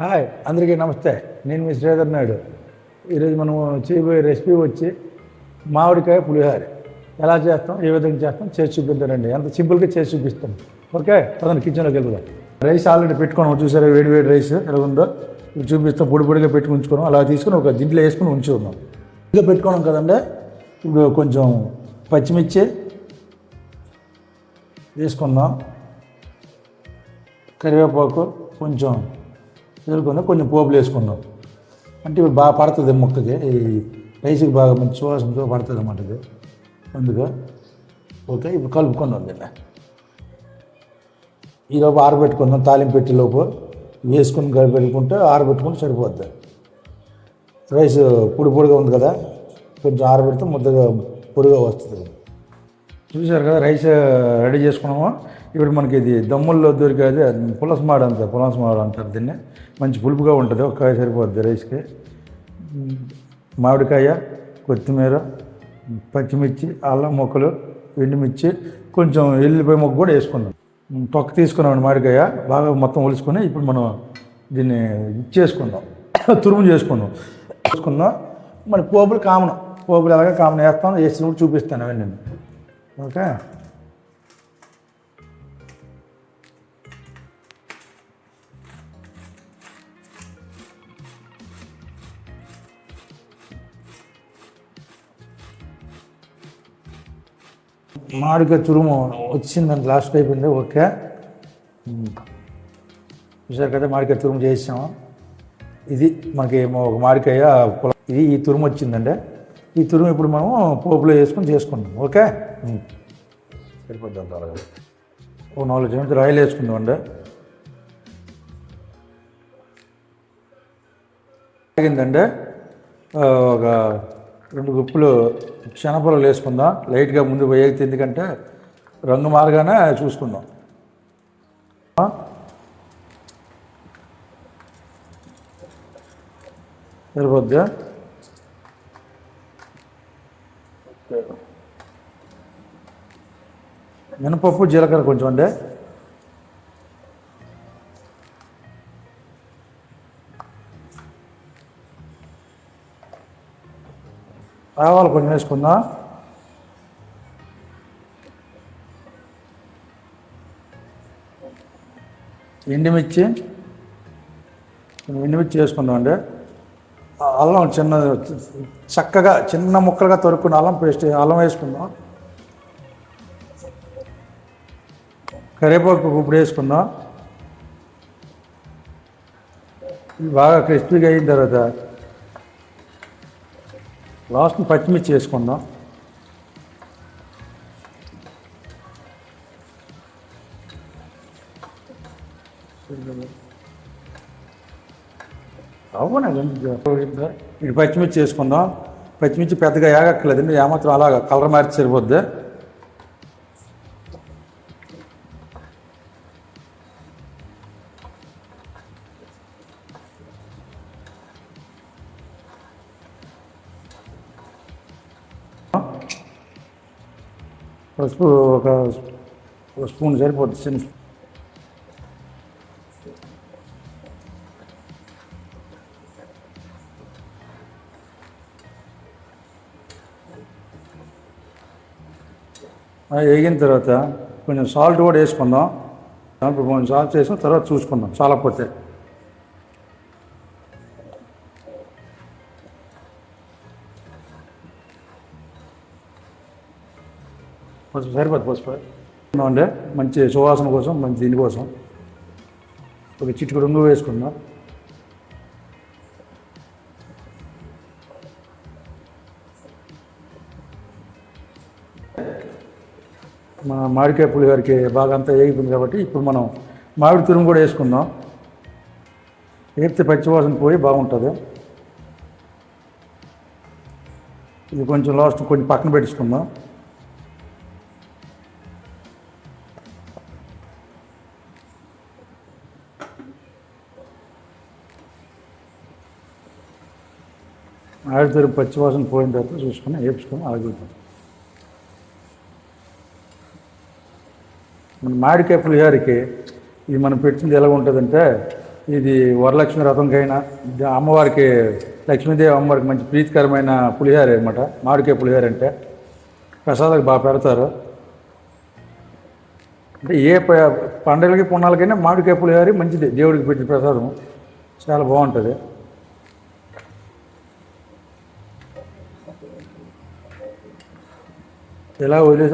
Hi అందరికీ నమస్తే. నేను మీ శ్రీధర్ నాయుడు. ఈరోజు మనం చేయబోయే రెసిపీ వచ్చి మామిడికాయ పులిహోర. ఎలా చేస్తాం, ఏ విధంగా చేస్తాం చేసి చూపిద్దానండి. ఎంత సింపుల్గా చేసి చూపిస్తాం. ఓకే, పదండి కిచెన్లోకి వెళ్దాం. రైస్ ఆల్రెడీ పెట్టుకున్నాం, చూసారా వేడి వేడి రైస్ ఎలా ఉందో. ఇప్పుడు చూపిస్తాం. పొడి పొడిగా పెట్టుకుని ఉంచుకున్నాం. అలా తీసుకుని ఒక దీంట్లో వేసుకుని ఉంచుకున్నాం. ఇంకా పెట్టుకున్నాం కదండి. ఇప్పుడు కొంచెం పచ్చిమిర్చి వేసుకుందాం, కరివేపాకు కొంచెం వేసుకుందాం, కొంచెం పోపులు వేసుకుందాం. అంటే ఇప్పుడు బాగా పడుతుంది ముక్కకి, ఈ రైస్కి బాగా మంచి సువాసనతో పడుతుంది అన్నమాట ఇది. అందుకు ఓకే, ఇప్పుడు కలుపుకుందాం దీన్ని. ఈలోపు ఆరబెట్టుకుందాం. తాలింపు పెట్టేలోపు వేసుకుని పెట్టుకుంటే ఆరబెట్టుకుంటే సరిపోద్ది. రైస్ పొడి పొడిగా ఉంది కదా, కొంచెం ఆరబెడితే ముద్దగా పొడిగా వస్తుంది. చూసారు కదా, రైస్ రెడీ చేసుకున్నాము. ఇప్పుడు మనకి ఇది దమ్ముల్లో దొరికేది పులసమాడు అంటారు దీన్ని. మంచి పులుపుగా ఉంటుంది, ఒక్క సరిపోద్ది రైస్కి. మామిడికాయ, కొత్తిమీర, పచ్చిమిర్చి, అల్లం ముక్కలు, ఎండుమిర్చి, కొంచెం ఎల్లిపాయ ముక్క కూడా వేసుకున్నాం. తొక్క తీసుకున్నాం మామిడికాయ బాగా మొత్తం ఒలుసుకొని ఇప్పుడు మనం దీన్ని చేసుకుందాం, తురుము చేసుకుందాం. మన పోపులు పోపులు ఎలాగ కామన్ వేస్తాను, వేసినప్పుడు చూపిస్తాను అవన్నీ. ఓకే, మామిడికాయ తురుము వచ్చిందని లాస్ట్ అయిపోయింది. ఓకే, చూసారు కదా, మామిడికాయ తురుము చేసాము. ఇది మనకి ఒక మామిడికాయ ఇది ఈ తురుము వచ్చిందండి. ఈ తురుము ఇప్పుడు మనం పోపులో వేసుకొని చేసుకుందాం. ఓకే, సరిపోద్దాం. త్వరగా ఒక 4 చెంచాలు ఆయిల్ వేసుకుందాం అండి. ఆగిందండి. ఒక 2 గుప్పులు శనగపొలలు వేసుకుందాం లైట్గా ముందు వేగితే, ఎందుకంటే రంగు మారగానే చూసుకుందాం. సరిపోద్ది. మినపప్పు, జీలకర్ర కొంచెం అండి. ఆవాలు కొంచెం వేసుకుందాం. ఎండుమిర్చి వేసుకుందాం అండి. అల్లం చక్కగా చిన్న ముక్కలుగా తొరుక్కున్న అల్లం వేసుకుందాం. కరివేపాకు ఇప్పుడు వేసుకుందాం. బాగా క్రిస్పీగా అయిన తర్వాత లాస్ట్ పచ్చిమిర్చి వేసుకుందాం. అవునండి, ఇది పచ్చిమిర్చి వేసుకుందాం. పచ్చిమిర్చి పెద్దగా ఏగక్కర్లేదండి, ఏమాత్రం అలాగా కలర్ మార్చి సరిపోద్ది. పసుపు ఒక స్పూన్ సరిపోద్ది. చిన్న వేగిన తర్వాత కొంచెం సాల్ట్ కూడా వేసుకుందాం. దాంట్లో కొంచెం సాల్ట్ వేసుకుని తర్వాత చూసుకుందాం చాలకపోతే. పసుపు సరిపోద్ది. పసుపు అండి, మంచి సువాసన కోసం, మంచి దీనికోసం ఒక చిటికెడు రంగు వేసుకుందాం. మన మామిడికాయ పులిహోరకి బాగా అంతా వేగిపోయింది కాబట్టి ఇప్పుడు మనం మామిడి తురుము కూడా వేసుకుందాం. వేపితే పచ్చివాసన పోయి బాగుంటుంది. ఇది కొంచెం లాస్ట్ కొంచెం పక్కన పెట్టుకుందాం. మామిడి తురుము పచ్చివాసన పోయిన తర్వాత చూసుకొని వేపుకొని ఆగుతాం. మన మామిడికాయ పులిహోరకి ఇది మనం పెట్టింది ఎలా ఉంటుందంటే ఇది వరలక్ష్మి వ్రతంకైనా అమ్మవారికి లక్ష్మీదేవి అమ్మవారికి మంచి ప్రీతికరమైన పులిహోర అనమాట. మామిడికాయ పులిహోర అంటే ప్రసాదాలకు బాగా పెడతారు. అంటే ఏ పండుగలకి పుణ్యాలకైనా మామిడికాయ పులిహోర మంచిది, దేవుడికి పెట్టిన ప్రసాదం చాలా బాగుంటుంది. ఇలా వదిలేసి